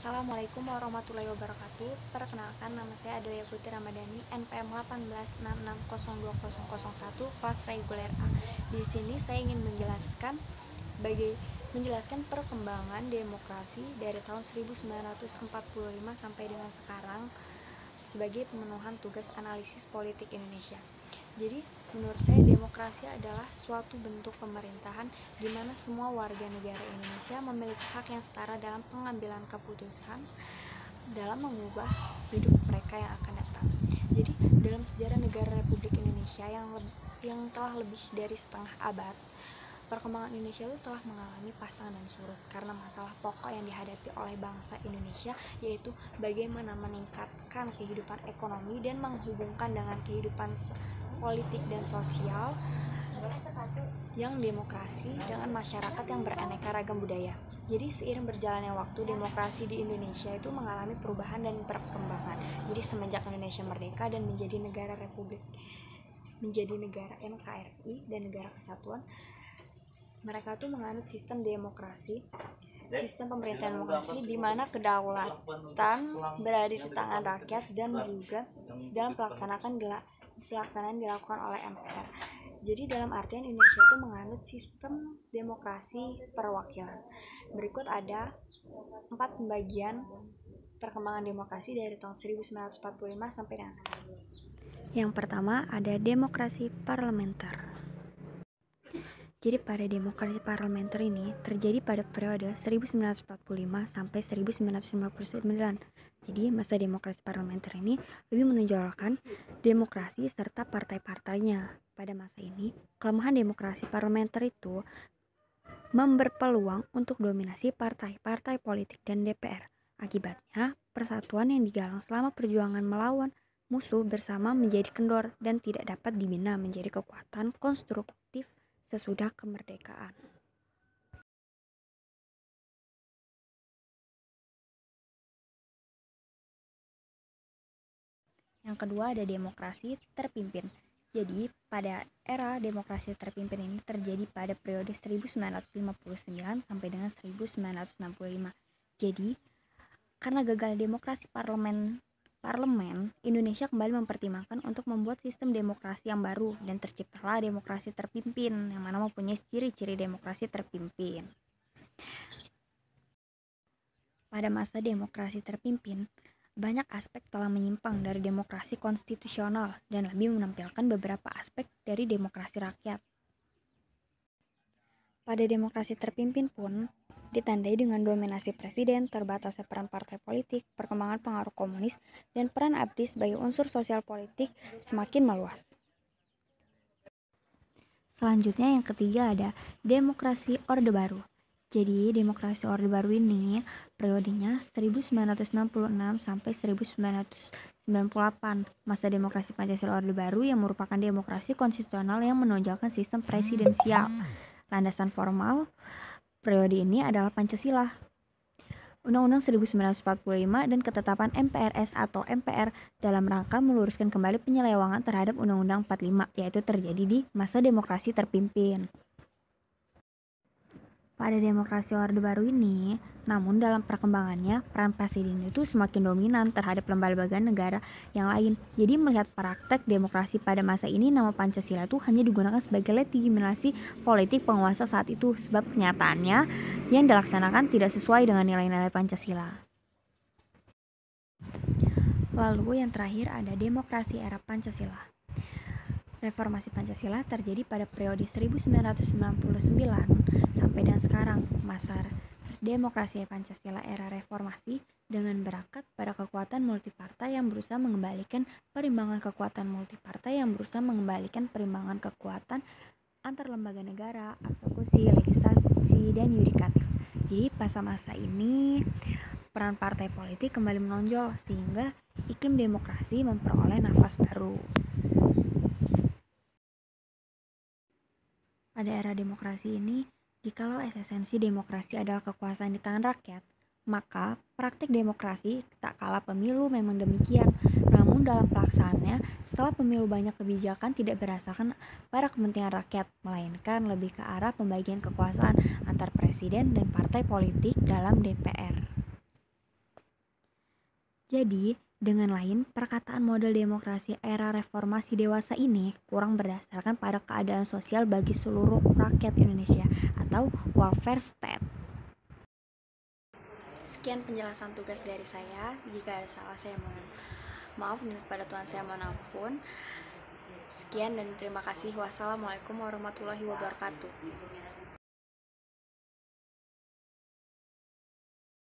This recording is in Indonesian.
Assalamualaikum warahmatullahi wabarakatuh. Perkenalkan, nama saya Adelia Putri Ramadhani, NPM 1866020001, kelas reguler A. Di sini saya ingin menjelaskan perkembangan demokrasi dari tahun 1945 sampai dengan sekarang sebagai pemenuhan tugas analisis politik Indonesia. Jadi, menurut saya demokrasi adalah suatu bentuk pemerintahan di mana semua warga negara Indonesia memiliki hak yang setara dalam pengambilan keputusan dalam mengubah hidup mereka yang akan datang. Jadi, dalam sejarah negara Republik Indonesia yang telah lebih dari setengah abad, perkembangan Indonesia itu telah mengalami pasang dan surut karena masalah pokok yang dihadapi oleh bangsa Indonesia, yaitu bagaimana meningkatkan kehidupan ekonomi dan menghubungkan dengan kehidupan politik dan sosial yang demokrasi dengan masyarakat yang beraneka ragam budaya. Jadi seiring berjalannya waktu, demokrasi di Indonesia itu mengalami perubahan dan perkembangan. Jadi semenjak Indonesia merdeka dan menjadi negara NKRI dan negara kesatuan, mereka tuh menganut sistem pemerintahan demokrasi di mana kedaulatan berada di tangan rakyat dan juga dalam pelaksanaan dilakukan oleh MPR. Jadi dalam artian Indonesia itu menganut sistem demokrasi perwakilan. Berikut ada 4 pembagian perkembangan demokrasi dari tahun 1945 sampai dengan sekarang. Yang pertama ada demokrasi parlementer. Jadi pada demokrasi parlementer ini terjadi pada periode 1945 sampai 1959. Jadi masa demokrasi parlementer ini lebih menonjolkan demokrasi serta partai-partainya. Pada masa ini, kelemahan demokrasi parlementer itu memberpeluang untuk dominasi partai-partai politik dan DPR. Akibatnya, persatuan yang digalang selama perjuangan melawan musuh bersama menjadi kendor dan tidak dapat dibina menjadi kekuatan konstruktif sesudah kemerdekaan. Yang kedua ada demokrasi terpimpin. Jadi pada era demokrasi terpimpin ini terjadi pada periode 1959 sampai dengan 1965. Jadi karena gagal demokrasi parlemen, Indonesia kembali mempertimbangkan untuk membuat sistem demokrasi yang baru dan terciptalah demokrasi terpimpin yang mana mempunyai ciri-ciri demokrasi terpimpin. Pada masa demokrasi terpimpin, banyak aspek telah menyimpang dari demokrasi konstitusional dan lebih menampilkan beberapa aspek dari demokrasi rakyat. Pada demokrasi terpimpin pun ditandai dengan dominasi presiden, terbatasnya peran partai politik, perkembangan pengaruh komunis, dan peran ABRI sebagai unsur sosial politik semakin meluas. Selanjutnya yang ketiga ada demokrasi Orde Baru. Jadi demokrasi Orde Baru ini periodenya 1966 sampai 1998. Masa demokrasi Pancasila Orde Baru yang merupakan demokrasi konstitusional yang menonjolkan sistem presidensial. Landasan formal periode ini adalah Pancasila, Undang-Undang 1945 dan ketetapan MPRS atau MPR dalam rangka meluruskan kembali penyelewengan terhadap Undang-Undang 45, yaitu terjadi di masa demokrasi terpimpin. Pada demokrasi Orde Baru ini, namun dalam perkembangannya, peran presiden itu semakin dominan terhadap lembaga negara yang lain. Jadi melihat praktek demokrasi pada masa ini, nama Pancasila itu hanya digunakan sebagai legitimasi politik penguasa saat itu, sebab kenyataannya yang dilaksanakan tidak sesuai dengan nilai-nilai Pancasila. Lalu yang terakhir ada demokrasi era Pancasila. Reformasi Pancasila terjadi pada periode 1999 sampai dan sekarang. Masa demokrasi Pancasila era reformasi dengan berangkat pada kekuatan multipartai yang berusaha mengembalikan perimbangan kekuatan antar lembaga negara, eksekusi, legislasi, dan yudikatif. Jadi pada masa ini peran partai politik kembali menonjol sehingga iklim demokrasi memperoleh nafas baru. Pada era demokrasi ini, jikalau esensi demokrasi adalah kekuasaan di tangan rakyat, maka praktik demokrasi tak kalah pemilu memang demikian. Namun dalam pelaksanaannya, setelah pemilu banyak kebijakan tidak berdasarkan pada kepentingan rakyat, melainkan lebih ke arah pembagian kekuasaan antar presiden dan partai politik dalam DPR. Jadi, dengan lain, perkataan model demokrasi era reformasi dewasa ini kurang berdasarkan pada keadaan sosial bagi seluruh rakyat Indonesia atau welfare state. Sekian penjelasan tugas dari saya. Jika ada salah, saya mohon maaf, dan kepada Tuhan saya mohon ampun. Sekian dan terima kasih. Wassalamualaikum warahmatullahi wabarakatuh.